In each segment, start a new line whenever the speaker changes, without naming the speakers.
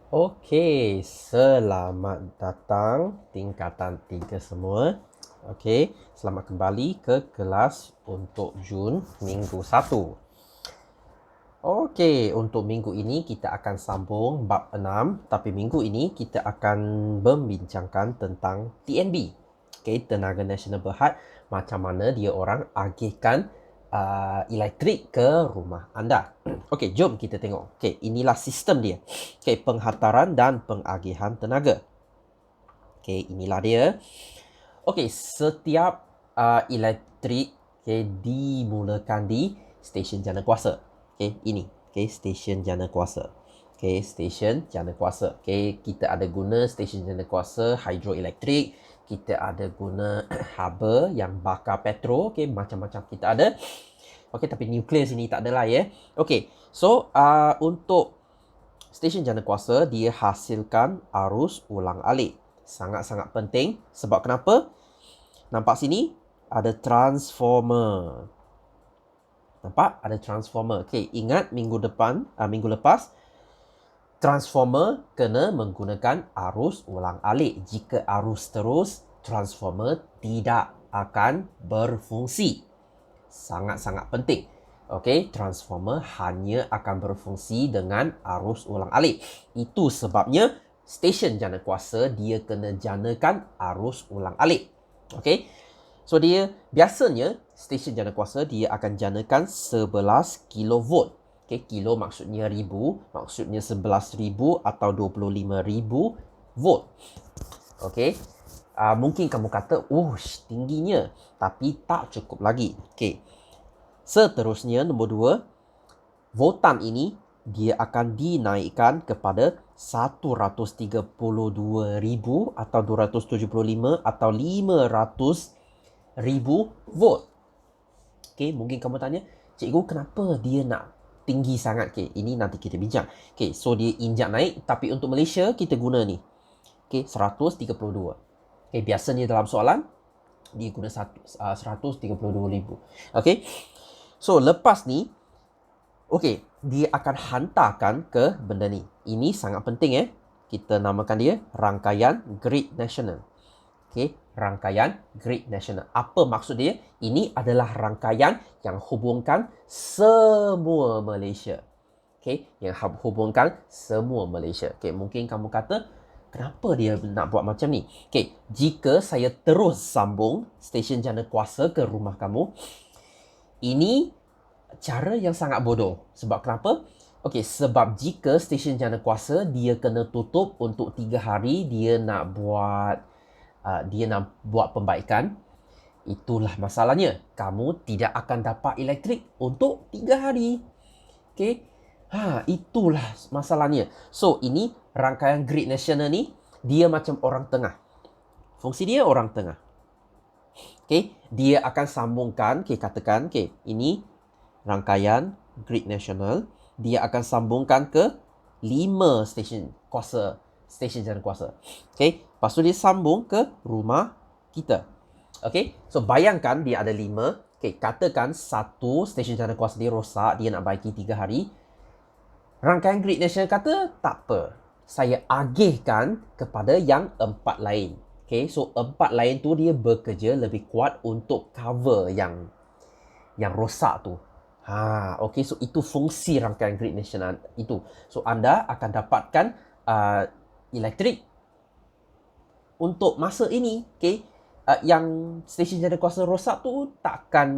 Okey, selamat datang tingkatan 3 semua. Okey, selamat kembali ke kelas untuk Jun minggu 1. Okey, untuk minggu ini kita akan sambung bab 6, tapi minggu ini kita akan membincangkan tentang TNB. Okey, Tenaga Nasional Berhad, macam mana dia orang agihkan elektrik ke rumah anda. Okey, jom kita tengok. Okey, inilah sistem dia. Okey, penghantaran dan pengagihan tenaga. Okey, inilah dia. Okey, setiap elektrik dimulakan di stesen jana kuasa. Okey, ini. Okey, stesen jana kuasa. Okey, stesen jana kuasa. Okey, kita ada guna stesen jana kuasa hidroelektrik. Kita ada guna haba yang bakar petrol. Okey, macam-macam kita ada. Okey, tapi nuklear sini tak adalah ya. Okey, so untuk stesen jana kuasa, dia hasilkan arus ulang alik. Sangat-sangat penting. Sebab kenapa? Nampak sini? Ada transformer. Nampak? Ada transformer. Okey, ingat minggu lepas, transformer kena menggunakan arus ulang alik. Jika arus terus, transformer tidak akan berfungsi. Sangat-sangat penting. Okey, transformer hanya akan berfungsi dengan arus ulang alik. Itu sebabnya stesen jana kuasa dia kena janakan arus ulang alik. Okey. So dia biasanya stesen jana kuasa dia akan janakan 11 kilovolt. Okey, kilo maksudnya ribu, maksudnya 11,000 atau 25,000 volt. Okey. Mungkin kamu kata, tingginya. Tapi tak cukup lagi. Okey. Seterusnya, nombor 2, voltan ini dia akan dinaikkan kepada 132,000 atau 275 atau 500,000 volt. Okey, mungkin kamu tanya, cikgu kenapa dia nak tinggi sangat? Okey, ini nanti kita bincang. Okey, so dia injak naik, tapi untuk Malaysia kita guna ni. Okey, 132. Okey, biasanya dalam soalan dia guna 132,000. Okey. So, lepas ni, okey, dia akan hantarkan ke benda ni. Ini sangat penting Kita namakan dia rangkaian grid nasional. Okey, rangkaian grid nasional. Apa maksud dia? Ini adalah rangkaian yang hubungkan semua Malaysia. Okey, yang hubungkan semua Malaysia. Okey, mungkin kamu kata, kenapa dia nak buat macam ni? Okey, jika saya terus sambung stesen jana kuasa ke rumah kamu, ini cara yang sangat bodoh. Sebab kenapa? Okey, sebab jika stesen jana kuasa dia kena tutup untuk 3 hari, dia nak buat pembaikan. Itulah masalahnya. Kamu tidak akan dapat elektrik untuk 3 hari. Okey. Itulah masalahnya. So, ini rangkaian grid nasional ni dia macam orang tengah. Fungsi dia orang tengah. Okey, dia akan sambungkan, katakan, ini rangkaian grid nasional, dia akan sambungkan ke 5 stesen kuasa, stesen jana kuasa. Okey, lepas tu dia sambung ke rumah kita. Okey, so bayangkan dia ada 5. Okey, katakan satu stesen jana kuasa dia rosak, dia nak baiki 3 hari. Rangkaian grid nasional kata, tak apa, saya agihkan kepada yang 4 lain. Okay, so 4 lain tu dia bekerja lebih kuat untuk cover yang rosak tu. Okay, so itu fungsi rangkaian grid nasional itu. So anda akan dapatkan elektrik untuk masa ini. Okay, yang stesen jana kuasa rosak tu takkan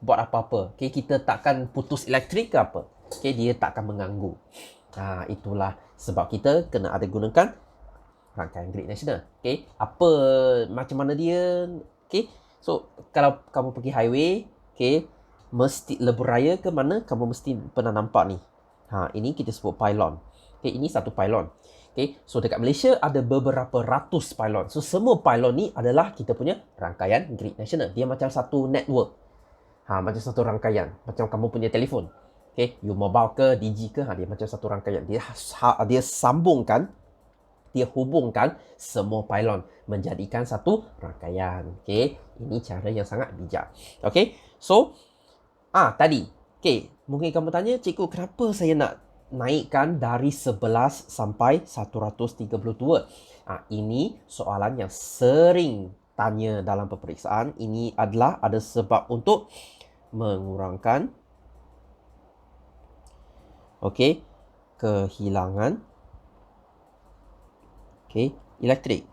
buat apa-apa. Okay, kita takkan putus elektrik ke apa. Okay, dia takkan mengganggu. Itulah sebab kita kena ada gunakan rangkaian grid nasional. Okay, apa macam mana dia? Okay, so kalau kamu pergi highway, okay, mesti lebuh raya ke mana, kamu mesti pernah nampak ni. Ini kita sebut pylon. Okay, ini satu pylon. Okay, so dekat Malaysia ada beberapa ratus pylon. So semua pylon ni adalah kita punya rangkaian grid nasional. Dia macam satu network. Macam satu rangkaian. Macam kamu punya telefon. Okay, you mobile ke, Digi ke, dia macam satu rangkaian. Dia sambungkan, dia hubungkan semua pylon menjadikan satu rangkaian. Okey, ini cara yang sangat bijak. Okey, so tadi, okey, mungkin kamu tanya, cikgu kenapa saya nak naikkan dari 11 sampai 132. Ini soalan yang sering tanya dalam peperiksaan. Ini adalah ada sebab untuk mengurangkan kehilangan elektrik.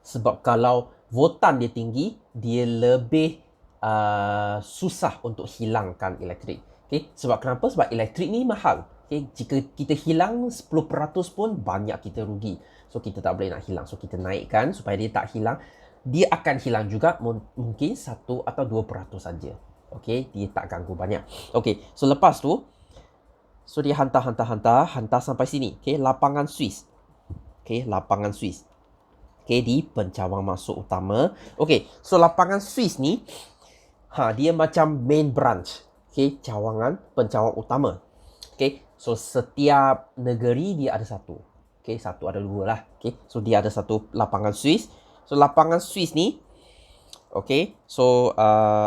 Sebab kalau voltan dia tinggi, dia lebih susah untuk hilangkan elektrik. Sebab kenapa? Sebab elektrik ni mahal. Jika kita hilang 10% pun banyak kita rugi. So kita tak boleh nak hilang. So kita naikkan supaya dia tak hilang. Dia akan hilang juga mungkin 1 atau 2% saja. Dia tak ganggu banyak. So lepas tu, so dia hantar sampai sini. Lapangan Swiss. Lapangan Swiss. Di pencawang masuk utama. So lapangan Swiss ni, dia macam main branch. Pencawang utama. So setiap negeri dia ada satu. Satu ada dua lah. So dia ada satu lapangan Swiss. So lapangan Swiss ni,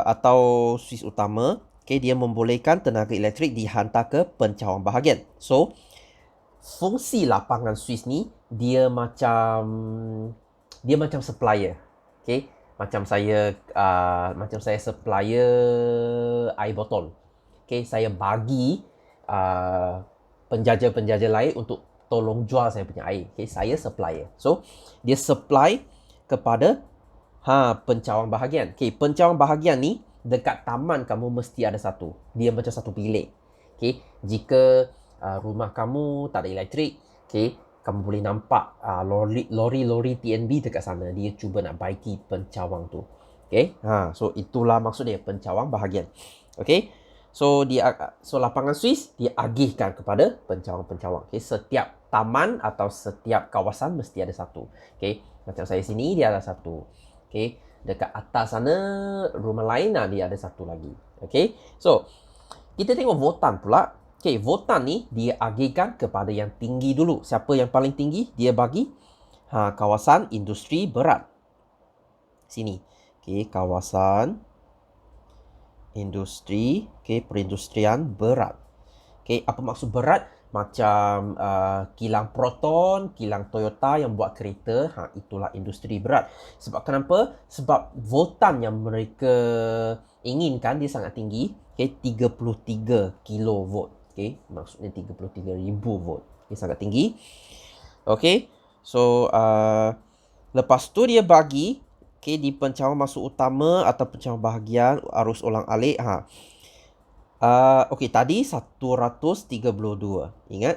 atau Swiss utama, dia membolehkan tenaga elektrik dihantar ke pencawang bahagian. So fungsi lapangan Swiss ni dia macam supplier. Macam saya supplier air botol. Saya bagi penjaja-penjaja lain untuk tolong jual saya punya air. Saya supplier. So dia supply kepada pencawang bahagian. Pencawang bahagian ni dekat taman kamu mesti ada satu. Dia macam satu bilik. Jika rumah kamu tak ada elektrik, kamu boleh nampak lori-lori TNB dekat sana. Dia cuba nak baiki pencawang tu. So itulah maksud dia, pencawang bahagian. So lapangan Swiss dia agihkan kepada pencawang-pencawang. Setiap taman atau setiap kawasan mesti ada satu. Macam saya sini dia ada satu. Dekat atas sana rumah lain dia ada satu lagi. So kita tengok voltan pula. Voltan ni dia agihkan kepada yang tinggi dulu. Siapa yang paling tinggi? Dia bagi kawasan industri berat. Sini. Kawasan industri, perindustrian berat. Apa maksud berat? Macam kilang Proton, kilang Toyota yang buat kereta, itulah industri berat. Sebab kenapa? Sebab voltan yang mereka inginkan dia sangat tinggi, 33 kilovolt. Maksudnya 33,000 volt. Sangat tinggi. So lepas tu dia bagi di pencawang masuk utama atau pencawang bahagian arus ulang-alik. Tadi 132. Ingat?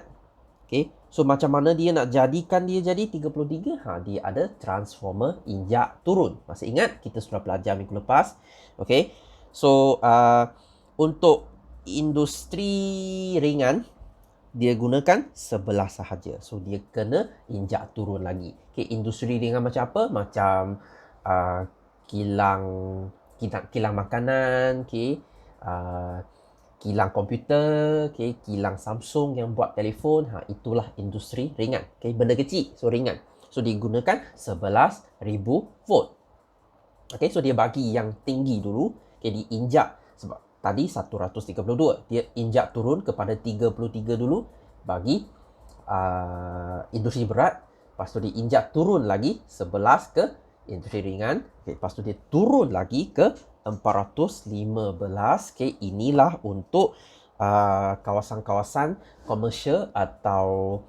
So macam mana dia nak jadikan dia jadi 33? Dia ada transformer injak turun. Masih ingat? Kita sudah belajar minggu lepas. So untuk industri ringan, dia gunakan sebelah sahaja. So dia kena injak turun lagi. Industri ringan macam apa? Macam kilang makanan, kilang komputer, kilang Samsung yang buat telefon, itulah industri ringan. Benda kecil, so ringan. So digunakan 11,000 volt. So dia bagi yang tinggi dulu, diinjak. Sebab tadi 132, dia injak turun kepada 33 dulu, bagi industri berat. Lepas tu dia injak turun lagi 11 ke industri ringan. Lepas tu dia turun lagi ke 415. Inilah untuk kawasan-kawasan komersial atau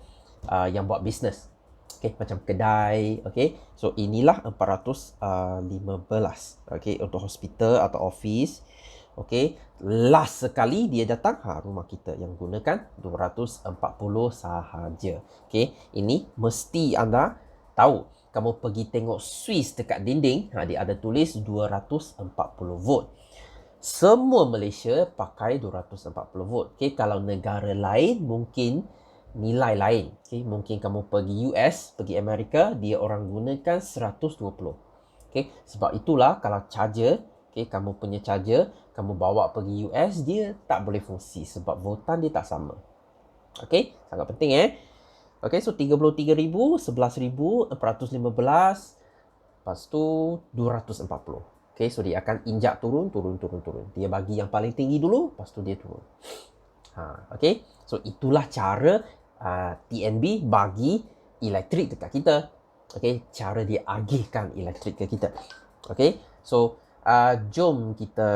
yang buat bisnes. Macam kedai. So inilah 415. Untuk hospital atau office. Last sekali dia datang rumah kita yang gunakan 240 sahaja. Ini mesti anda tahu. Kamu pergi tengok Swiss dekat dinding, dia ada tulis 240 volt. Semua Malaysia pakai 240 volt. Kalau negara lain mungkin nilai lain. Mungkin kamu pergi US, pergi Amerika, dia orang gunakan 120. Sebab itulah kalau charger, kamu punya charger, kamu bawa pergi US, dia tak boleh fungsi sebab voltan dia tak sama. Sangat penting so 33,000, 11,000, 415, lepas tu 240. So dia akan injak turun. Dia bagi yang paling tinggi dulu, lepas tu dia turun. Okay. So itulah cara TNB bagi elektrik dekat kita. Okay. Cara dia agihkan elektrik ke kita. Okay. So jom kita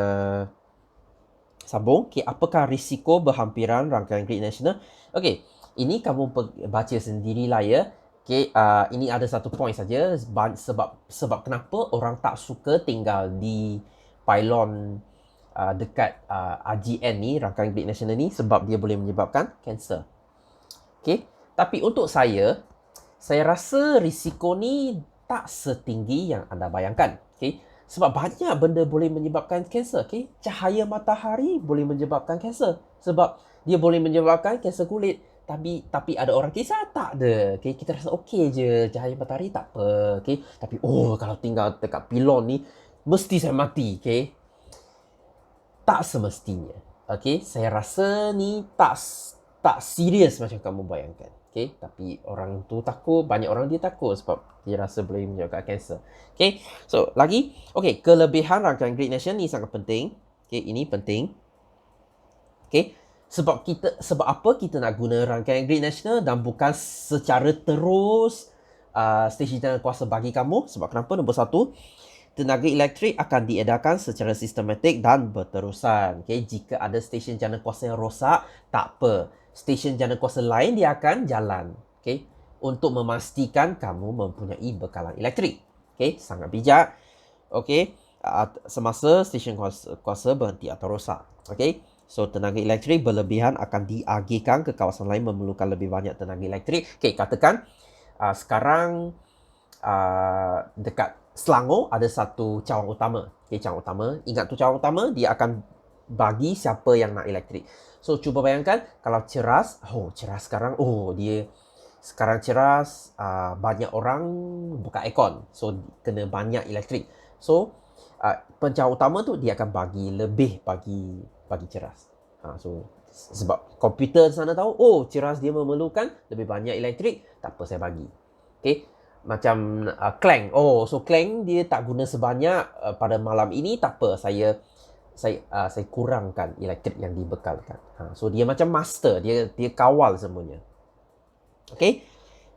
sambung. Okay. Apakah risiko berhampiran rangkaian grid nasional? Okay. Ini kamu baca sendirilah ya. Okay, ini ada satu point saja sebab kenapa orang tak suka tinggal di pylon dekat RGN ni, rangkaian grid nasional ni, sebab dia boleh menyebabkan kanser. Okay, tapi untuk saya rasa risiko ni tak setinggi yang anda bayangkan. Okay, sebab banyak benda boleh menyebabkan kanser. Okay, cahaya matahari boleh menyebabkan kanser sebab dia boleh menyebabkan kanser kulit. Tapi ada orang kisah tak ada. Okay, kita rasa okey je, cahaya matahari tak apa. Okay, tapi kalau tinggal dekat pilon ni mesti saya mati. Okay, tak semestinya. Okay, saya rasa ni tak serius macam kamu bayangkan. Okay, tapi orang tu takut, banyak orang dia takut sebab dia rasa boleh menyebabkan kanser. Okay, so lagi, okay, kelebihan rangkaian grid nasional ni sangat penting. Okay, ini penting. Okay, sebab apa kita nak guna rangkaian grid nasional dan bukan secara terus stesen jalan kuasa bagi kamu. Sebab kenapa? Nombor satu, tenaga elektrik akan diedarkan secara sistematik dan berterusan. Okay, jika ada stesen jalan kuasa yang rosak, tak apa. Stesen jalan kuasa lain dia akan jalan. Okay, untuk memastikan kamu mempunyai bekalan elektrik. Okay, sangat bijak. Okay, semasa stesen kuasa berhenti atau rosak. Okay, so tenaga elektrik berlebihan akan diagihkan ke kawasan lain memerlukan lebih banyak tenaga elektrik. Okay, katakan sekarang dekat Selangor ada satu cawangan utama. Okay, cawangan utama. Ingat tu cawangan utama, dia akan bagi siapa yang nak elektrik. So, cuba bayangkan kalau ceras. Ceras sekarang. Dia sekarang ceras. Banyak orang buka aircon. So, kena banyak elektrik. So, pencawangan utama tu dia akan bagi lebih bagi ceras. So, sebab komputer sana tahu, ceras dia memerlukan lebih banyak elektrik. Tak apa, saya bagi. Okay. Macam Klang. So Klang dia tak guna sebanyak pada malam ini, tak apa, saya kurangkan elektrik yang dibekalkan. So dia macam master, dia kawal semuanya. Okay.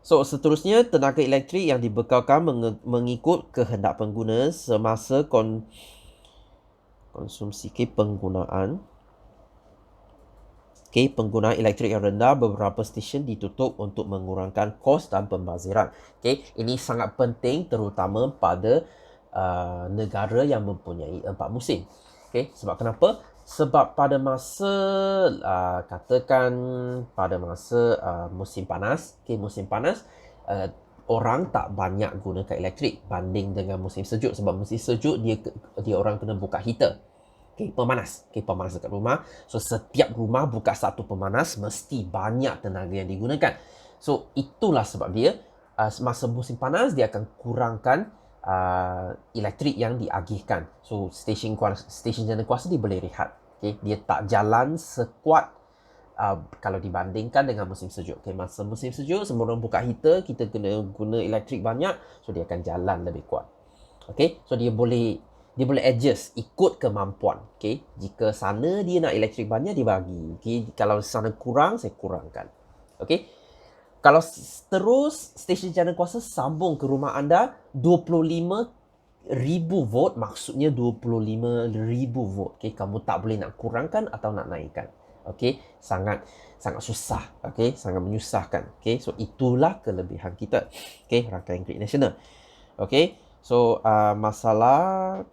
So seterusnya, tenaga elektrik yang dibekalkan mengikut kehendak pengguna semasa konsumsi penggunaan. Okay, penggunaan elektrik yang rendah, beberapa stesen ditutup untuk mengurangkan kos dan pembaziran. Okay, ini sangat penting terutama pada negara yang mempunyai 4 musim. Okay, sebab kenapa? Sebab pada masa katakan pada masa musim panas, musim panas orang tak banyak gunakan elektrik banding dengan musim sejuk. Sebab musim sejuk dia orang kena buka heater. Pemanas dekat rumah. So, setiap rumah buka satu pemanas, mesti banyak tenaga yang digunakan. So, itulah sebab dia masa musim panas, dia akan kurangkan elektrik yang diagihkan. So, stesen jalan kuasa dia boleh rehat. Okay? Dia tak jalan sekuat kalau dibandingkan dengan musim sejuk. Okay? Masa musim sejuk, semua orang buka heater, kita kena guna elektrik banyak, so dia akan jalan lebih kuat. Okay? So, dia boleh adjust ikut kemampuan. Okay? Jika sana dia nak elektrik banyak, dia bagi. Okay? Kalau sana kurang, saya kurangkan. Okay? Kalau terus stesen jalan kuasa sambung ke rumah anda 25,000 volt, maksudnya 25,000 volt. Okay? Kamu tak boleh nak kurangkan atau nak naikkan. Okay? Sangat susah. Okay? Sangat menyusahkan. Okay? So, itulah kelebihan kita. Okay? Rangkaian grid nasional. Okay? So, masalah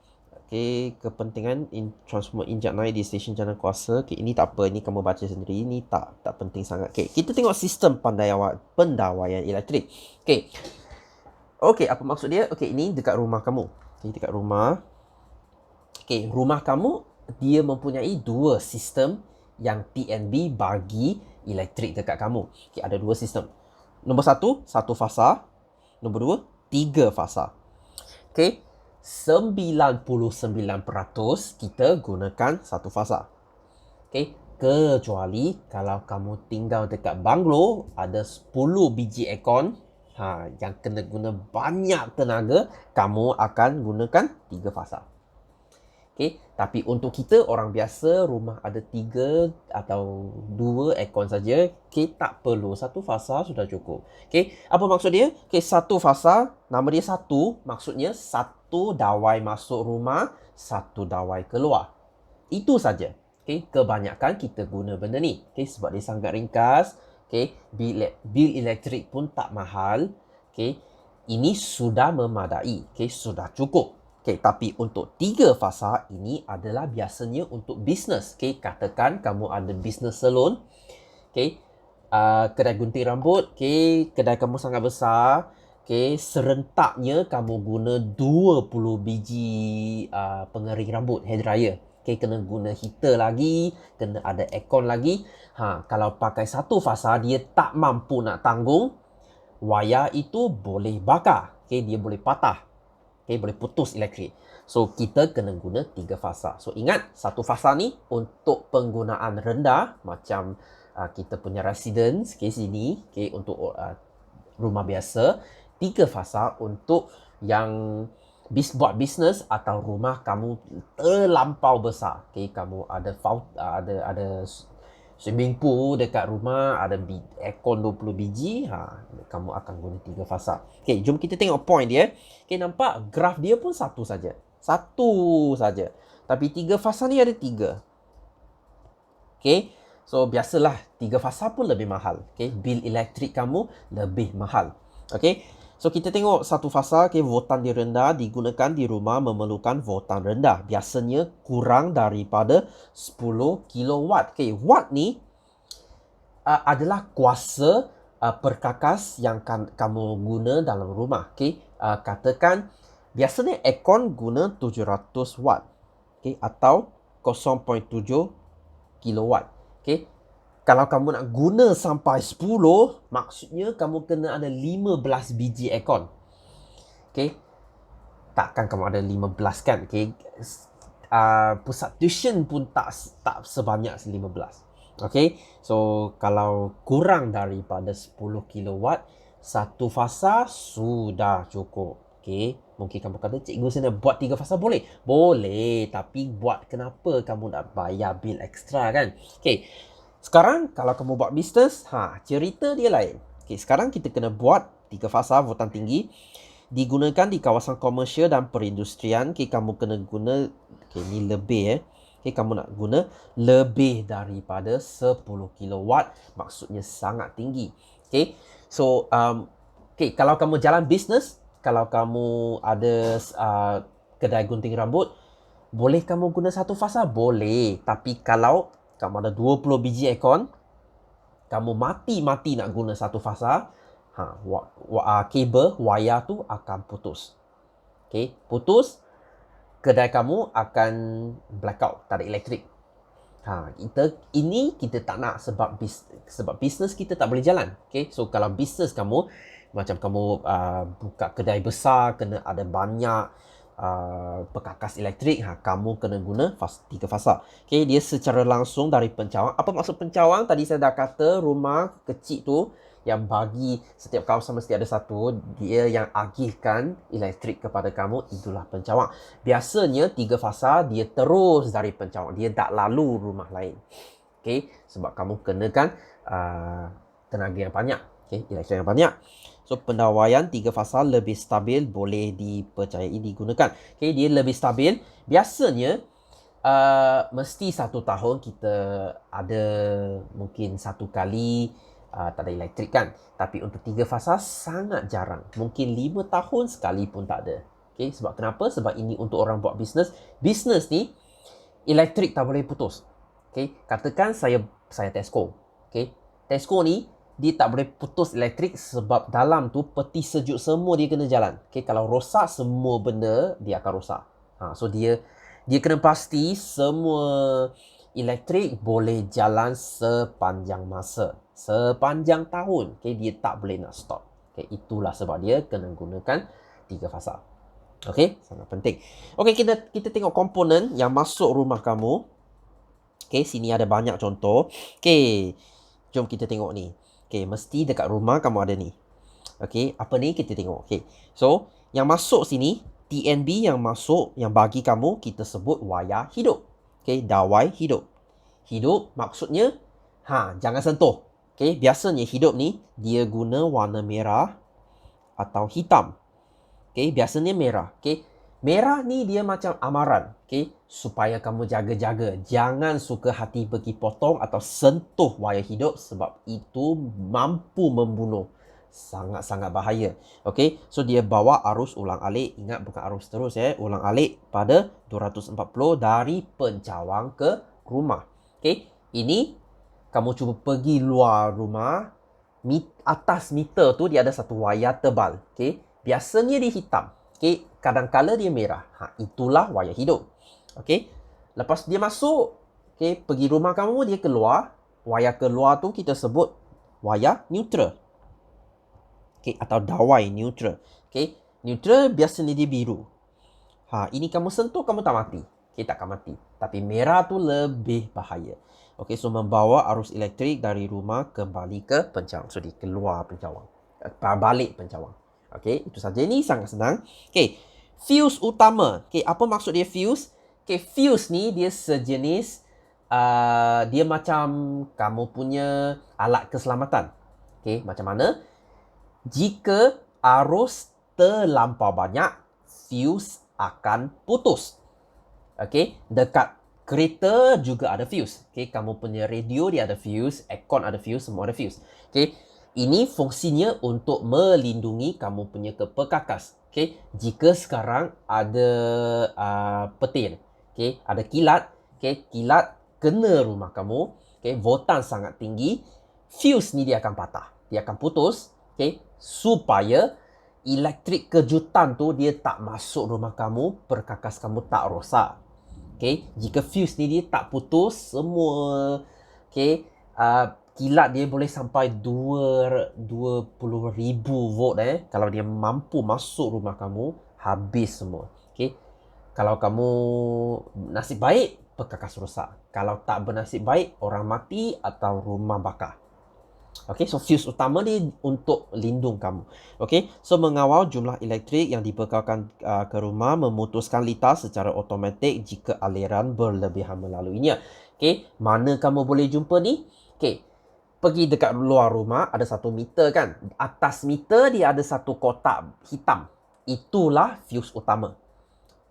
kepentingan transformer injak naik di stesen jalan kuasa. Ini tak apa, ini kamu baca sendiri, ini tak penting sangat. Kita tengok sistem pendawaian elektrik. Apa maksud dia? Ini dekat rumah kamu. Dekat rumah. Rumah kamu dia mempunyai 2 sistem yang TNB bagi elektrik dekat kamu. Ada 2 sistem. Nombor 1 fasa. Nombor 2 3 fasa. 99% kita gunakan 1 fasa. Kecuali kalau kamu tinggal dekat banglo, ada 10 biji aircon yang kena guna banyak tenaga, kamu akan gunakan 3 fasa. Okay? Tapi untuk kita orang biasa, rumah ada 3 atau 2 aircon saja, okay? Tak perlu, satu fasa sudah cukup. Okay? Apa maksud dia? Okay, satu fasa, nama dia satu, maksudnya satu dawai masuk rumah, satu dawai keluar. Itu saja. Okay? Kebanyakan kita guna benda ni. Okay? Sebab dia sangat ringkas. Okay? Bil elektrik pun tak mahal. Okay? Ini sudah memadai. Okay? Sudah cukup. Okay, tapi untuk 3 fasa ini adalah biasanya untuk bisnes. Okay, katakan kamu ada bisnes salon. Okay, kedai gunting rambut. Okay, kedai kamu sangat besar. Okay, serentaknya kamu guna 20 biji pengering rambut, hair dryer. Okay, kena guna heater lagi, kena ada aircon lagi. Kalau pakai satu fasa, dia tak mampu nak tanggung. Wayar itu boleh bakar. Okay, dia boleh patah. Okay, boleh putus elektrik. So, kita kena guna 3 fasa. So, ingat, satu fasa ni untuk penggunaan rendah, macam kita punya residence, okay, sini, okay, untuk rumah biasa. 3 fasa untuk yang buat bisnes atau rumah kamu terlampau besar. Okay, kamu ada swimming pool dekat rumah, ada aircon 20 biji, kamu akan guna 3 fasa. Okay, jom kita tengok point dia. Okay, nampak graf dia pun satu saja. Satu saja. Tapi 3 fasa ni ada 3. Okay, so biasalah 3 fasa pun lebih mahal. Okay, bil elektrik kamu lebih mahal. Okay, so kita tengok satu fasa, okay, voltan dia rendah, digunakan di rumah memerlukan voltan rendah. Biasanya kurang daripada 10 kilowatt. Okay, watt ni adalah kuasa perkakas yang kamu guna dalam rumah. Okay, katakan biasanya aircon guna 700 watt. Okay, atau 0.7 kilowatt. Okay, kalau kamu nak guna sampai 10, maksudnya kamu kena ada 15 biji aircon. Okay, takkan kamu ada 15 kan? Okay, pusat tuition pun tak sebanyak 15. Okay, so kalau kurang daripada 10 kilowatt, satu fasa sudah cukup. Okay, mungkin kamu kata, cikgu saya nak buat 3 fasa boleh? Boleh, tapi buat kenapa kamu nak bayar bil ekstra kan? Okay, sekarang kalau kamu buat bisnes, cerita dia lain. Okay, sekarang kita kena buat 3 fasa voltan tinggi. Digunakan di kawasan komersial dan perindustrian. Okay, kamu kena guna, okay, ni lebih Okay, kamu nak guna lebih daripada 10 kilowatt. Maksudnya sangat tinggi. Okay, so okay, kalau kamu jalan bisnes, kalau kamu ada kedai gunting rambut, boleh kamu guna satu fasa? Boleh. Tapi kalau kamu ada 20 biji aircon, kamu mati-mati nak guna satu fasa, kabel, wayar tu akan putus. Okay, putus, kedai kamu akan blackout, tak ada elektrik. Kita tak nak sebab bisnes kita tak boleh jalan. Okay, so kalau bisnes kamu, macam kamu buka kedai besar, kena ada banyak perkakas elektrik, kamu kena guna 3 fasa. Okay, dia secara langsung dari pencawang. Apa maksud pencawang? Tadi saya dah kata rumah kecil tu yang bagi setiap kawasan mesti ada satu, dia yang agihkan elektrik kepada kamu, itulah pencawang. Biasanya 3 fasa dia terus dari pencawang, dia tak lalu rumah lain. Okay, sebab kamu kenakan tenaga yang banyak, okay, elektrik yang banyak. So, pendawaian 3 fasa lebih stabil, boleh dipercayai digunakan. Okay, dia lebih stabil. Biasanya, mesti 1 tahun kita ada mungkin 1 kali tak ada elektrik kan. Tapi untuk 3 fasa sangat jarang. Mungkin 5 tahun sekali pun tak ada. Okay, sebab kenapa? Sebab ini untuk orang buat bisnes. Bisnes ni, elektrik tak boleh putus. Okay, katakan saya Tesco. Okay, Tesco ni, dia tak boleh putus elektrik sebab dalam tu peti sejuk semua dia kena jalan. Okay, kalau rosak semua benda dia akan rosak. So dia kena pasti semua elektrik boleh jalan sepanjang masa, sepanjang tahun. Okay, dia tak boleh nak stop. Okay, itulah sebab dia kena gunakan 3 fasa. Okay, sangat penting. Okay, kita tengok komponen yang masuk rumah kamu. Okay, sini ada banyak contoh. Okay, jom kita tengok ni. Okay, mesti dekat rumah kamu ada ni. Okay, apa ni? Kita tengok. Okay, so yang masuk sini, TNB yang masuk, yang bagi kamu, kita sebut wayar hidup. Okay, dawai hidup. Hidup maksudnya, jangan sentuh. Okay, biasanya hidup ni, dia guna warna merah atau hitam. Okay, biasanya merah. Okay, merah ni dia macam amaran. Okay, supaya kamu jaga-jaga. Jangan suka hati pergi potong atau sentuh wayar hidup sebab itu mampu membunuh. Sangat-sangat bahaya. Okay, so dia bawa arus ulang-alik. Ingat, bukan arus terus ya. Ulang-alik pada 240 dari pencawang ke rumah. Okay, ini kamu cuba pergi luar rumah. Atas meter tu dia ada satu wayar tebal. Okay, biasanya dia hitam. Okay, kadang-kala dia merah. Itulah wayar hidup. Okay, lepas dia masuk, okay, pergi rumah kamu, dia keluar. Wayar keluar tu kita sebut wayar neutral. Okay, atau dawai neutral. Okay, neutral biasanya dia biru. Ini kamu sentuh, kamu tak mati. Okay, tak akan mati. Tapi merah tu lebih bahaya. Okay, so membawa arus elektrik dari rumah kembali ke pencawang. So, dia keluar pencawang. Balik pencawang. Okay, itu saja. Ini sangat senang. Okay, fuse utama. Okay, apa maksud dia fuse? Okay, fuse ni dia sejenis, dia macam kamu punya alat keselamatan. Okay, macam mana? Jika arus terlampau banyak, fuse akan putus. Okay, dekat kereta juga ada fuse. Okay, kamu punya radio dia ada fuse, aircon ada fuse, semua ada fuse. Okay, ini fungsinya untuk melindungi kamu punya keperkakas. Okay, jika sekarang ada petir, okay, ada kilat, okay, kilat kena rumah kamu, okay, voltan sangat tinggi, fuse ni dia akan patah, dia akan putus. Okay, supaya elektrik kejutan tu dia tak masuk rumah kamu, perkakas kamu tak rosak. Okay, jika fuse ni dia tak putus semua, okay, kilat dia boleh sampai 20,000 volt. Kalau dia mampu masuk rumah kamu, habis semua. Okay, kalau kamu nasib baik, perkakas rosak. Kalau tak bernasib baik, orang mati atau rumah bakar. Okay, so fuse utama ni untuk lindung kamu. Okay, so mengawal jumlah elektrik yang dibekalkan ke rumah, memutuskan litar secara automatik jika aliran berlebihan melaluinya. Okay, mana kamu boleh jumpa ni? Okay, pergi dekat luar rumah, ada satu meter kan. Atas meter dia ada satu kotak hitam. Itulah fuse utama.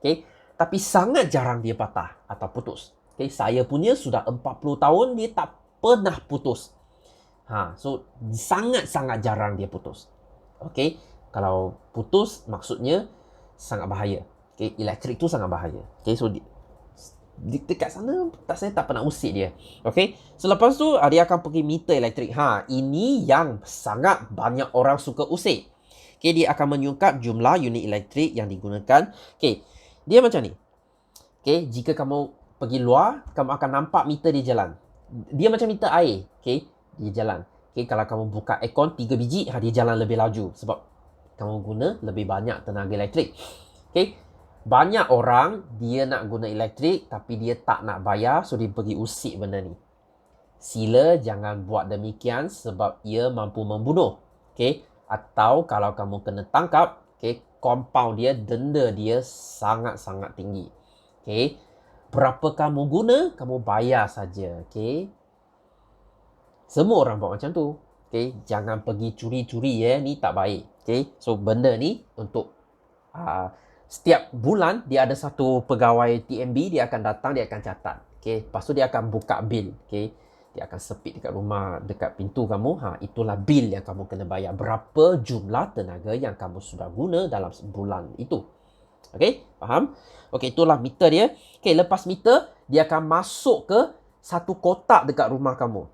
Okay, tapi sangat jarang dia patah atau putus. Okay, saya punya sudah 40 tahun dia tak pernah putus. So sangat-sangat jarang dia putus. Okay, kalau putus maksudnya sangat bahaya. Okay, elektrik tu sangat bahaya. Okay, so dekat sana saya tak pernah usik dia. Okay, selepas tu dia akan pergi meter elektrik. Ini yang sangat banyak orang suka usik. Okay, dia akan menyungkap jumlah unit elektrik yang digunakan. Okay, dia macam ni. Okay, jika kamu pergi luar, kamu akan nampak meter dia jalan. Dia macam meter air. Okay, dia jalan. Okay, kalau kamu buka aircon 3 biji, dia jalan lebih laju sebab kamu guna lebih banyak tenaga elektrik. Okay, banyak orang dia nak guna elektrik tapi dia tak nak bayar, so dia pergi usik benda ni. Sila jangan buat demikian sebab ia mampu membunuh. Okay, atau kalau kamu kena tangkap, okay, compound dia, denda dia sangat-sangat tinggi. Okay, berapa kamu guna, kamu bayar saja. Okay, semua orang buat macam tu. Okay, jangan pergi curi-curi ya, ni tak baik. Okay, so benda ni untuk setiap bulan dia ada satu pegawai TNB, dia akan datang, dia akan catat. Okay, lepas tu dia akan buka bil. Okay, dia akan sepit dekat rumah, dekat pintu kamu. Itulah bil yang kamu kena bayar. Berapa jumlah tenaga yang kamu sudah guna dalam bulan itu. Okay, faham? Okay, itulah meter dia. Okay, lepas meter, dia akan masuk ke satu kotak dekat rumah kamu.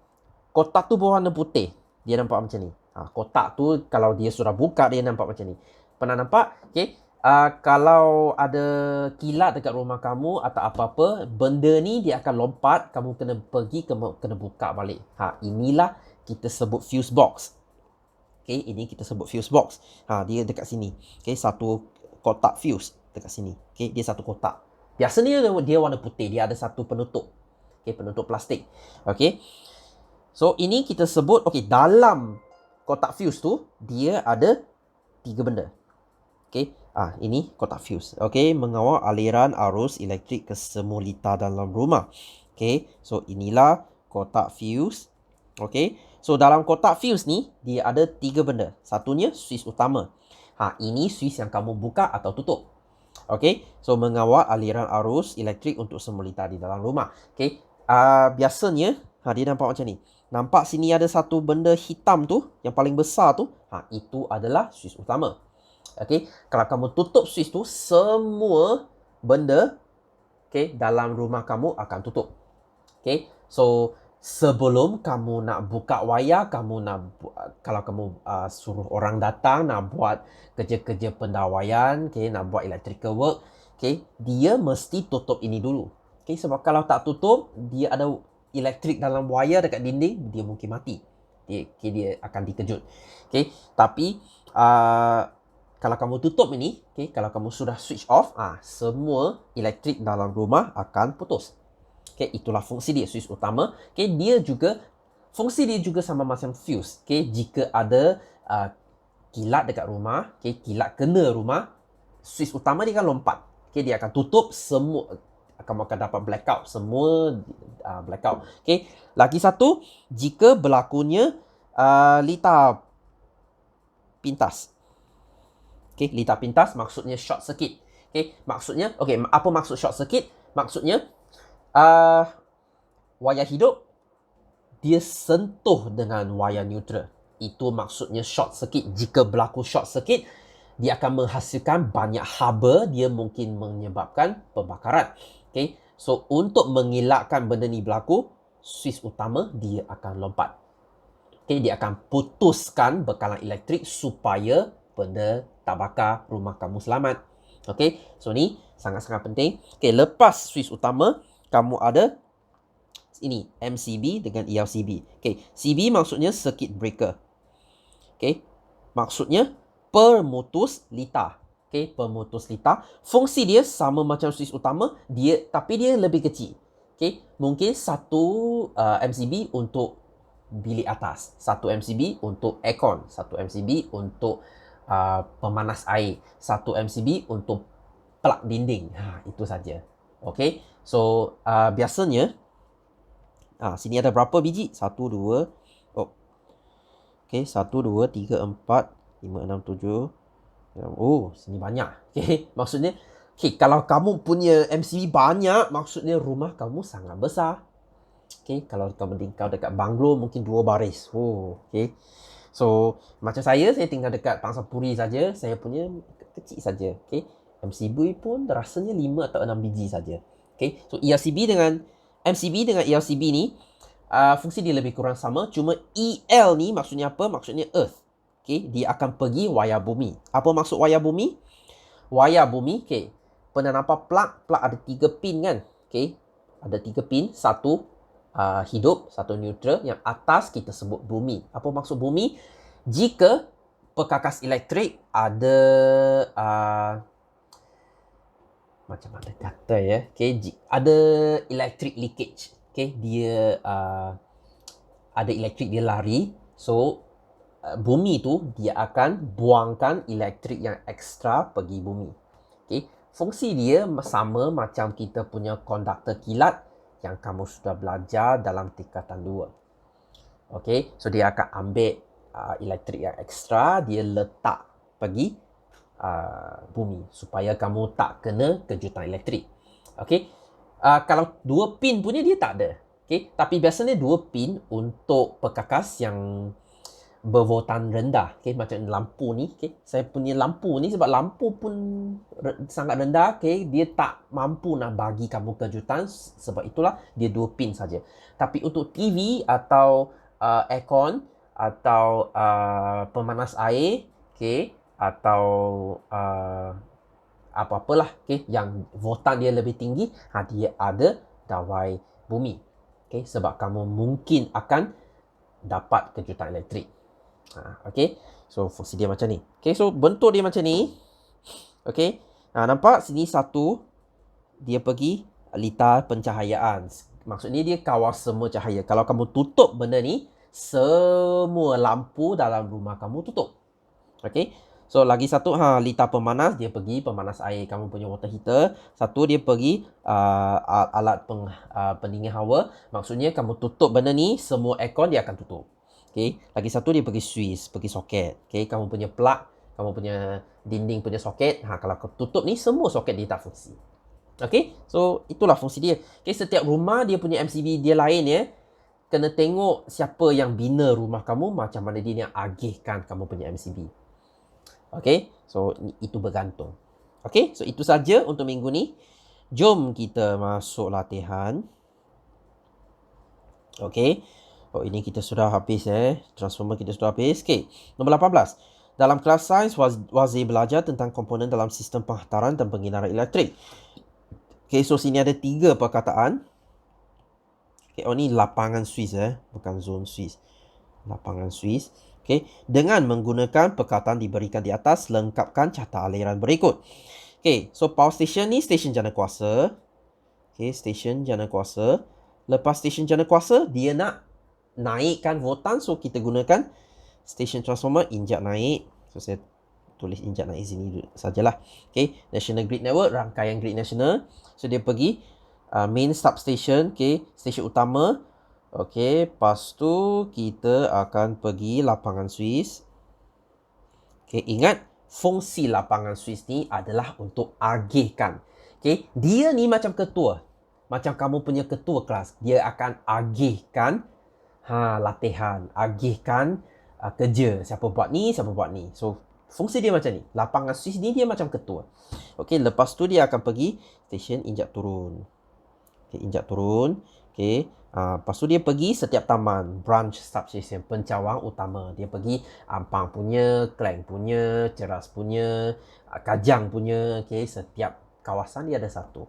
Kotak tu berwarna putih. Dia nampak macam ni. Kotak tu kalau dia sudah buka, dia nampak macam ni. Pernah nampak? Okay. Kalau ada kilat dekat rumah kamu atau apa-apa, benda ni dia akan lompat. Kamu kena pergi, kena buka balik. Inilah kita sebut fuse box. Okay, ini kita sebut fuse box. Dia dekat sini. Okay, satu kotak fuse dekat sini. Okay, dia satu kotak. Biasanya dia warna putih. Dia ada satu penutup. Okay, penutup plastik. Okay. So, ini kita sebut, okay, dalam kotak fuse tu, dia ada 3 benda. Okay, Ini kotak fuse. Okey, mengawal aliran arus elektrik ke semua litar dalam rumah. Okey, so inilah kotak fuse. Okey, so dalam kotak fuse ni dia ada 3 benda. Satunya suis utama. Ini suis yang kamu buka atau tutup. Okey, so mengawal aliran arus elektrik untuk semua litar di dalam rumah. Okey, biasanya dia nampak macam ni. Nampak sini ada satu benda hitam tu, yang paling besar tu, itu adalah suis utama. Okey, kalau kamu tutup switch tu, semua benda dalam rumah kamu akan tutup. Okey, so sebelum kamu nak buka wayar, kalau kamu suruh orang datang nak buat kerja-kerja pendawaian, nak buat electrical work, dia mesti tutup ini dulu. Sebab kalau tak tutup, dia ada elektrik dalam wayar dekat dinding, dia mungkin mati. Dia akan dikejut. Tapi kalau kamu tutup ini, kalau kamu sudah switch off, semua elektrik dalam rumah akan putus. Itulah fungsi dia, switch utama. Fungsi dia juga sama macam fuse. Jika ada kilat dekat rumah, kilat kena rumah, switch utama dia akan lompat. Dia akan tutup semua, kamu akan dapat blackout, semua blackout. Lagi satu, jika berlakunya litar pintas. Litar pintas maksudnya short circuit. Maksudnya, apa maksud short circuit? Maksudnya wayar hidup dia sentuh dengan wayar neutral. Itu maksudnya short circuit. Jika berlaku short circuit, dia akan menghasilkan banyak haba, dia mungkin menyebabkan pembakaran. So untuk mengelakkan benda ni berlaku, switch utama dia akan lompat. Dia akan putuskan bekalan elektrik supaya benda tak bakar, rumah kamu selamat. So ni sangat-sangat penting. Lepas switch utama, kamu ada ini MCB dengan ELCB. CB maksudnya circuit breaker. Maksudnya pemutus litar. Pemutus litar. Fungsi dia sama macam switch utama, tapi dia lebih kecil. Mungkin satu MCB untuk bilik atas, satu MCB untuk aircon, satu MCB untuk pemanas air, satu MCB untuk plug dinding. Itu saja. So biasanya sini ada berapa biji? 1, 2, 1, 2, 3, 4, 5, 6, 7. Sini banyak. Maksudnya kalau kamu punya MCB banyak, maksudnya rumah kamu sangat besar. Kalau kamu tinggal dekat banglo, mungkin 2 baris. So macam saya tinggal dekat Pangsapuri saja, saya punya kecil saja. MCB pun rasanya 5 atau 6 biji saja. So ELCB dengan MCB dengan ELCB ni fungsi dia lebih kurang sama, cuma EL ni maksudnya apa? Maksudnya earth. Dia akan pergi wayar bumi. Apa maksud wayar bumi? Wayar bumi, pernah nampak plug? Plug ada 3 pin kan? Ada 3 pin, satu hidup, satu neutral. Yang atas kita sebut bumi. Apa maksud bumi? Jika perkakas elektrik ada macam mana kata ya, ada electric leakage. Dia ada elektrik dia lari, so bumi tu dia akan buangkan elektrik yang ekstra pergi bumi. Fungsi dia sama macam kita punya konduktor kilat yang kamu sudah belajar dalam tingkatan 2. So dia akan ambil elektrik yang ekstra, dia letak pergi bumi supaya kamu tak kena kejutan elektrik. Kalau 2 pin punya dia tak ada. Tapi biasanya 2 pin untuk perkakas yang bervoltan rendah. Macam lampu ni. Saya punya lampu ni, sebab lampu pun sangat rendah, dia tak mampu nak bagi kamu kejutan, sebab itulah dia 2 pin saja. Tapi untuk TV atau aircon atau pemanas air, atau apa-apalah yang voltan dia lebih tinggi, dia ada dawai bumi. Sebab kamu mungkin akan dapat kejutan elektrik. So fungsi dia macam ni. So bentuk dia macam ni. Nampak sini satu, dia pergi litar pencahayaan. Maksudnya dia kawal semua cahaya. Kalau kamu tutup benda ni, semua lampu dalam rumah kamu tutup. So lagi satu lita pemanas, dia pergi pemanas air kamu punya water heater. Satu dia pergi alat pendingin hawa. Maksudnya kamu tutup benda ni, semua aircon dia akan tutup. Okay. Lagi satu dia pergi switch, pergi soket. Okay. Kamu punya plug, kamu punya dinding punya soket. Kalau kau tutup ni, semua soket dia tak fungsi. Okay. So itulah fungsi dia. Okay. Setiap rumah dia punya MCB dia lain ya. Kena tengok siapa yang bina rumah kamu, macam mana dia yang agihkan kamu punya MCB. Okay, so itu bergantung. Okay, so itu saja untuk minggu ni. Jom kita masuk latihan. Okay, oh ini kita sudah habis transformer kita sudah habis. Okay, nombor 18. Dalam kelas sains, Wazir belajar tentang komponen dalam sistem penghantaran dan penginaran elektrik. Okay, so sini ada 3 perkataan. Okay, oh ni lapangan Swiss bukan zone Swiss. Lapangan Swiss. Okay, dengan menggunakan perkataan diberikan di atas, lengkapkan carta aliran berikut. Okay, so power station ni stesen jana kuasa. Okay, stesen jana kuasa. Lepas stesen jana kuasa, dia nak naikkan voltan, so kita gunakan stesen transformer injak naik. So saya tulis injak naik sini sajalah. Okay, National Grid Network, rangkaian grid nasional. So dia pergi main substation, okay, stesen utama. Okay, lepas tu kita akan pergi lapangan Swiss. Okay, ingat fungsi lapangan Swiss ni adalah untuk agihkan. Okay, dia ni macam ketua. Macam kamu punya ketua kelas. Dia akan agihkan latihan, agihkan kerja. Siapa buat ni, siapa buat ni. So, fungsi dia macam ni. Lapangan Swiss ni dia macam ketua. Okay, lepas tu dia akan pergi stesen injak turun. Okay, injak turun. Okay. Lepas tu dia pergi setiap taman, branch substation, pencawang utama. Dia pergi Ampang punya, Klang punya, Ceras punya, Kajang punya. Okay, setiap kawasan dia ada satu.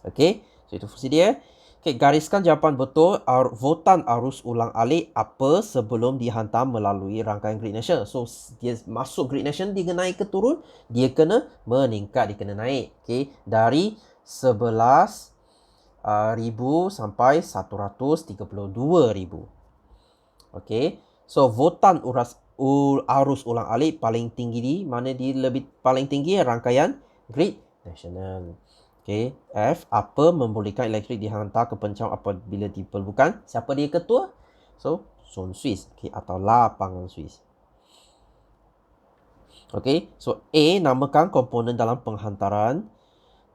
Okay, so itu fungsi dia. Okay, gariskan jawapan betul. Voltan arus ulang alik apa sebelum dihantar melalui rangkaian grid nasional. So, dia masuk grid nasional, dia kena naik ke turun, dia kena meningkat, dia kena naik. Okay, dari 11 ribu sampai 132 ribu. Okay, so voltan arus ulang alik paling tinggi di mana? Di lebih paling tinggi rangkaian grid nasional. Okay, F, apa membolehkan elektrik dihantar ke pencawang apabila diperlukan? Siapa dia ketua? So, zone Swiss, okay, atau lapangan Swiss. Okay, so A, namakan komponen dalam penghantaran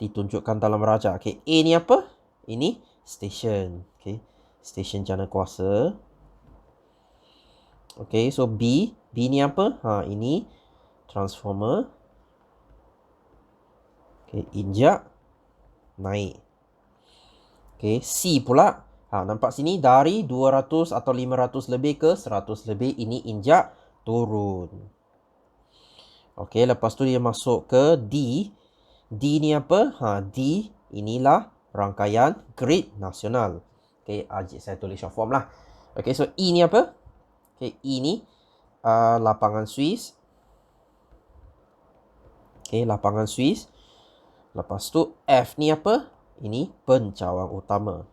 ditunjukkan dalam raja. Okay, A ni apa? Ini station. Okay, station jana kuasa. Okay, so B ni apa? Ini transformer. Okay, injak naik. Okay, C pula. Nampak sini dari 200 atau 500 lebih ke 100 lebih, ini injak turun. Okay, lepas tu dia masuk ke D. D ni apa? D inilah rangkaian grid nasional. Okay, saya tulis short form lah. Okay, so E ni apa? Okay, E ni lapangan Swiss. Okay, lapangan Swiss. Lepas tu F ni apa? Ini pencawang utama.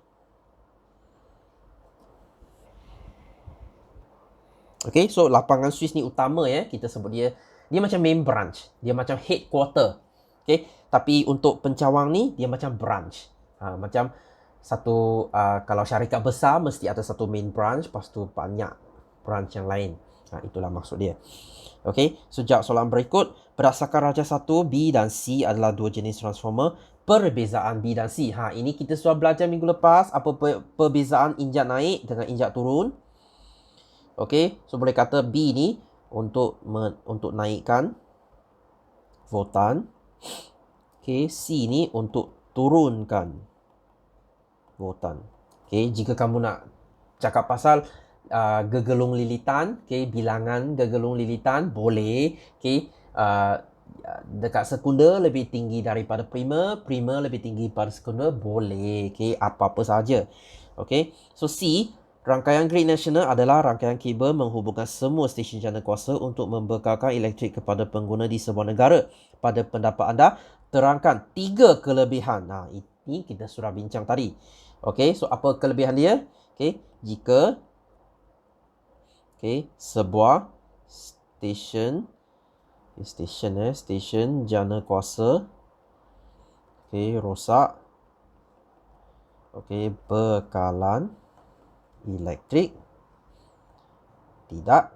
Okay, so lapangan Swiss ni utama kita sebut dia macam main branch. Dia macam headquarter. Okay, tapi untuk pencawang ni dia macam branch. Macam satu, kalau syarikat besar mesti ada satu main branch, lepas tu banyak branch yang lain. Itulah maksud dia. Okay, so jawab soalan berikut. Berdasarkan Raja 1, B dan C adalah dua jenis transformer. Perbezaan B dan C. Ini kita sudah belajar minggu lepas. Apa perbezaan injak naik dengan injak turun. Okay, so boleh kata B ni untuk naikkan voltan. Okay, C ni untuk turunkan voltan. Okay, jika kamu nak cakap pasal gegelung lilitan, okay, bilangan gegelung lilitan boleh. Okay, dekat sekunder lebih tinggi daripada primer, primer lebih tinggi pada sekunder, boleh. Okay, apa-apa saja. Okay, so C, rangkaian grid nasional adalah rangkaian kabel menghubungkan semua stesen jana kuasa untuk membekalkan elektrik kepada pengguna di sebuah negara. Pada pendapat anda, terangkan 3 kelebihan. Ini kita sudah bincang tadi. Okay, so apa kelebihan dia? Okay, jika sebuah stesen Stesen jana kuasa. Rosak. Bekalan elektrik tidak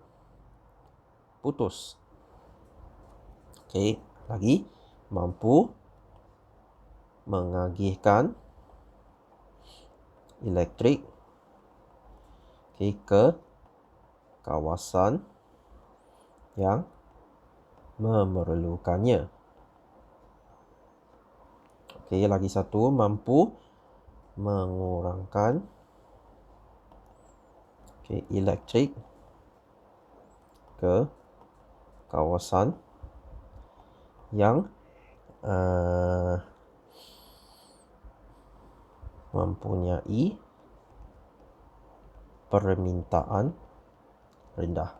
putus. Lagi mampu mengagihkan elektrik ke kawasan yang memerlukannya. Lagi satu, mampu mengurangkan elektrik ke kawasan yang mempunyai permintaan rendah.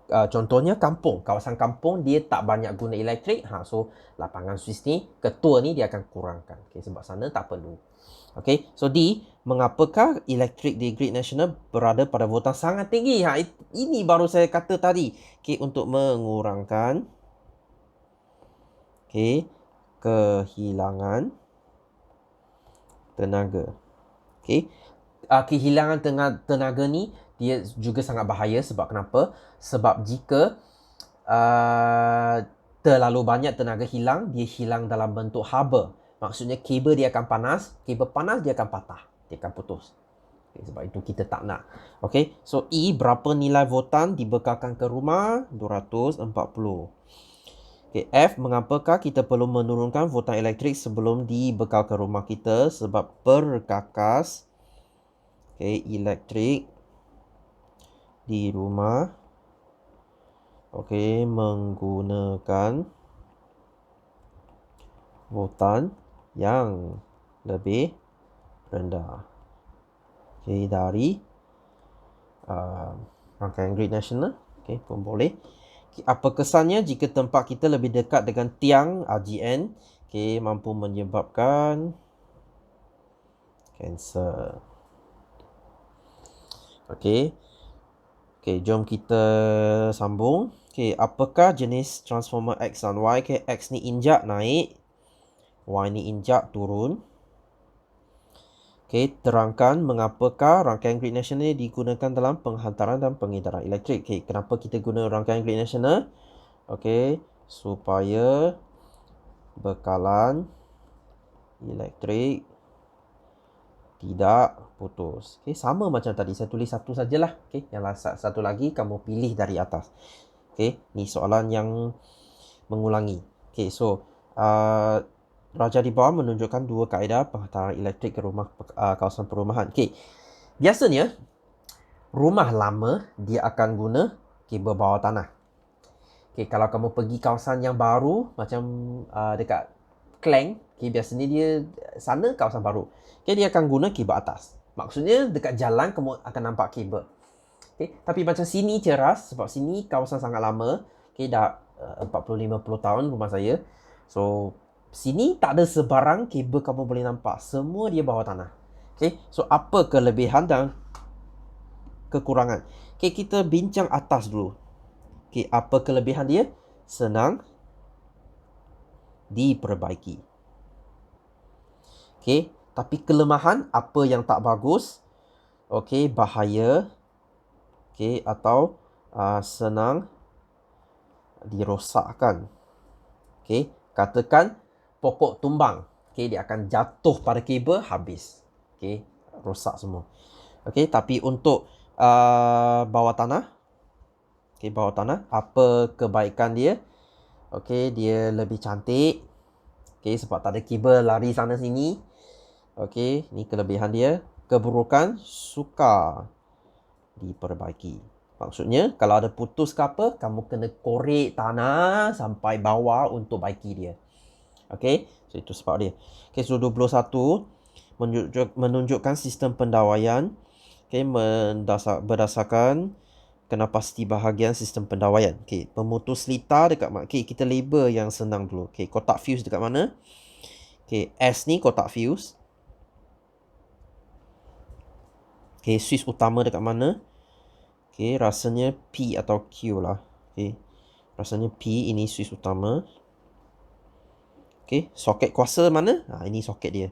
Contohnya kampung. Kawasan kampung dia tak banyak guna elektrik. So lapangan Swiss ni, ketua ni dia akan kurangkan. Sebab sana tak perlu. So D, mengapakah elektrik di grid nasional berada pada voltaj sangat tinggi? Ini baru saya kata tadi. Untuk mengurangkan kehilangan tenaga. Kehilangan tenaga ni dia juga sangat bahaya. Sebab kenapa? Sebab jika terlalu banyak tenaga hilang, dia hilang dalam bentuk haba. Maksudnya kabel dia akan panas. Kabel panas dia akan patah. Dia akan putus. Sebab itu kita tak nak. So E, berapa nilai voltan dibekalkan ke rumah? 240. F, mengapakah kita perlu menurunkan voltan elektrik sebelum dibekal ke rumah kita? Sebab perkakas elektrik di rumah menggunakan voltan yang lebih rendah dari rangkaian grid nasional. Pun boleh. Apa kesannya jika tempat kita lebih dekat dengan tiang RGN? Mampu menyebabkan kanser. Jom kita sambung. Apakah jenis transformer X dan Y? X ni injak naik, Y ni injak turun. Terangkan mengapakah rangkaian grid nasional ini digunakan dalam penghantaran dan pengedaran elektrik. Kenapa kita guna rangkaian grid nasional? Supaya bekalan elektrik tidak putus. Sama macam tadi. Saya tulis satu sajalah. Yang satu lagi kamu pilih dari atas. Ni soalan yang mengulangi. So Raja di bawah menunjukkan dua kaedah penghantaran elektrik ke rumah kawasan perumahan. Biasanya rumah lama dia akan guna kabel bawah tanah. Kalau kamu pergi kawasan yang baru macam dekat Klang, biasanya dia sana kawasan baru. Dia akan guna kabel atas. Maksudnya dekat jalan kamu akan nampak kabel. Tapi macam sini ceras sebab sini kawasan sangat lama. Dah 40-50 tahun rumah saya. So sini tak ada sebarang kabel kamu boleh nampak. Semua dia bawah tanah. So apa kelebihan dan kekurangan? Kita bincang atas dulu. Apa kelebihan dia? Senang diperbaiki. Tapi kelemahan, apa yang tak bagus? Bahaya. Atau senang dirosakkan. Katakan pokok tumbang. Dia akan jatuh pada kabel, habis. Rosak semua. Tapi untuk bawah tanah, bawah tanah, apa kebaikan dia? Dia lebih cantik. Sebab tak ada kabel lari sana sini. Ni kelebihan dia. Keburukan, sukar diperbaiki. Maksudnya, kalau ada putus ke apa, kamu kena korek tanah sampai bawah untuk baiki dia. So itu sebab dia. So 21 menunjukkan sistem pendawaian berdasarkan kapasiti bahagian sistem pendawaian. Pemutus litar dekat mana? Kita label yang senang dulu. Kotak fuse dekat mana? S ni kotak fuse. Switch utama dekat mana? Rasanya P atau Q lah. Rasanya P ini suis utama. Okey, soket kuasa mana? Ini soket dia.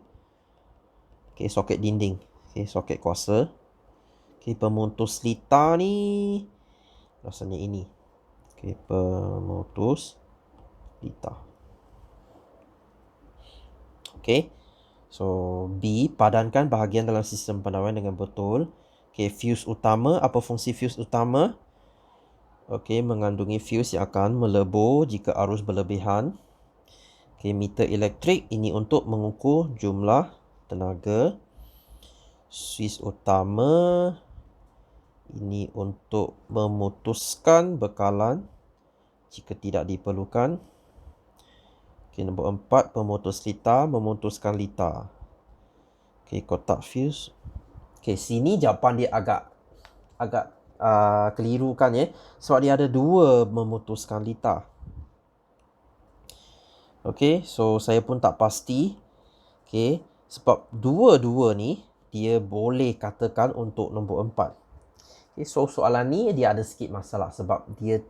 Okey, soket dinding. Okey, soket kuasa. Okey, pemutus litar ni rasanya ini. Okey, pemutus litar. Okey. So, B, padankan bahagian dalam sistem pendawaian dengan betul. Okey, fuse utama. Apa fungsi fuse utama? Okey, mengandungi fuse yang akan melebur jika arus berlebihan. Okey, meter elektrik ini untuk mengukur jumlah tenaga. Suis utama ini untuk memutuskan bekalan jika tidak diperlukan. Okey, nombor 4, pemutus litar, memutuskan litar. Okey, kotak fuse. Okey, sini jawapan dia agak keliru kan ya. Sebab dia ada 2 memutuskan litar. Okey, so saya pun tak pasti. Okey, sebab dua-dua ni dia boleh katakan untuk nombor 4. Okey, so soalan ni dia ada sikit masalah sebab dia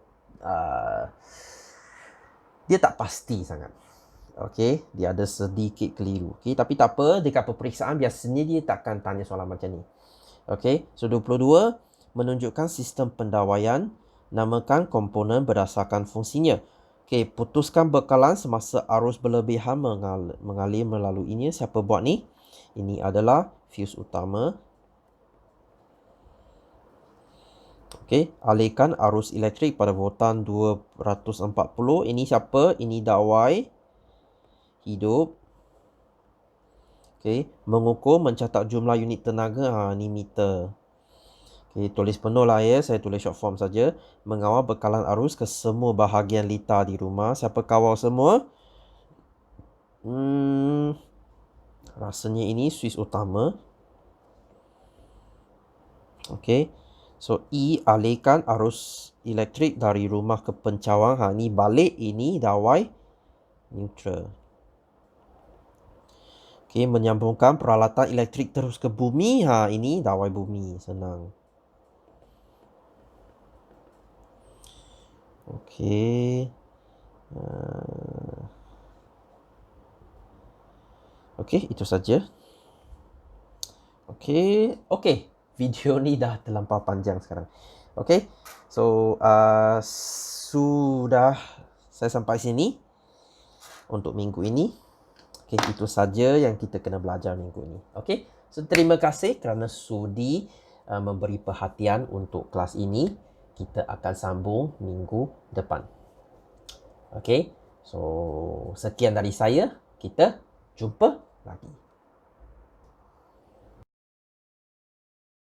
tak pasti sangat. Okey, dia ada sedikit keliru. Okey, tapi tak apa, dekat peperiksaan biasanya dia takkan tanya soalan macam ni. Okey, so 22 menunjukkan sistem pendawaian, namakan komponen berdasarkan fungsinya. Okey, putuskan bekalan semasa arus berlebihan mengalir melaluinya. Siapa buat ni? Ini adalah fuse utama. Okey, alihkan arus elektrik pada voltan 240. Ini siapa? Ini dawai hidup. Okey, mengukur mencatat jumlah unit tenaga. Ini meter. Okey, tulis penuh lah ya. Saya tulis short form saja. Mengawal bekalan arus ke semua bahagian litar di rumah. Siapa kawal semua? Rasanya ini suis utama. Okey. So, E, alihkan arus elektrik dari rumah ke pencawang. Ini balik. Ini dawai neutral. Okey, menyambungkan peralatan elektrik terus ke bumi. Ini dawai bumi. Senang. Okey. Okey, itu saja. Okey. Video ni dah terlampau panjang sekarang. Okey. So, sudah saya sampai sini untuk minggu ini. Okey, itu saja yang kita kena belajar minggu ini. Okey. So, terima kasih kerana sudi memberi perhatian untuk kelas ini. Kita akan sambung minggu depan. Okey. So, sekian dari saya. Kita jumpa lagi.